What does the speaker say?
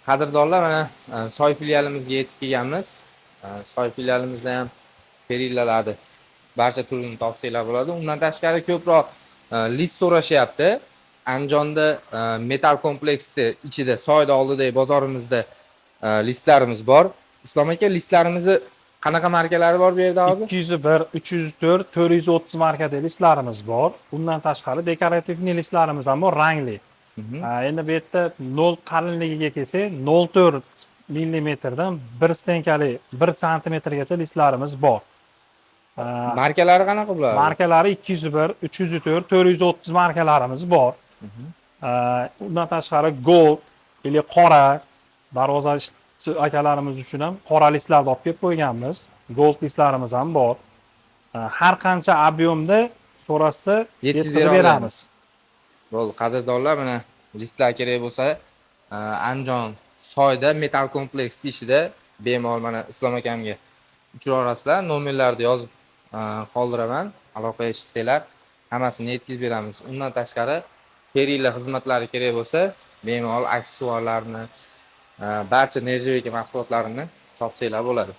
Qadrdonlar, mana Soy filialimizga yetib kelganmiz. Soy filialimizda ham perillalarni barcha turini topsanglar bo'ladi. Undan tashqari ko'proq list so'rashyapti. Andijonda metal kompleksni ichida, Soyda oldidagi bozorimizda listlarimiz bor. Islom aka, listlarimizni qanaqa markalari bor bu yerda hozir? 201, 304, 430 markadagi listlarimiz bor. Bundan tashqari dekorativniy listlarimiz ham bor, rangli. Endi bu yerda 0 qalinligiga kelsak, 0,4 millimetrdan 1 stenkali 1 santimetrgacha listlarimiz bor. Markalari qanaqa bo'ladi? Markalari 201, 304, 430 markalarimiz bor. Undan tashqari gold, ili qora darvozachi akalarimiz uchun ham qora listlarni olib kelib qo'yganmiz. Gold listlarimiz ham bor. Har qancha ob'yomda so'rasa yetkazib beramiz. Bo'ldi, qadrdonlar, mana listlar kerak bo'lsa, Andijon Soyda metal kompleks ishida bemalol mana Islom akamga uchrasizlar. Nomerlarni yozib qoldiraman. Aloqaga chiqsanglar, hammasini yetkazib beramiz. Undan tashqari, perilla xizmatlari kerak bo'lsa, bemalol aksessuarlarni, barcha nержавейка mahsulotlarini topsanglar bo'ladi.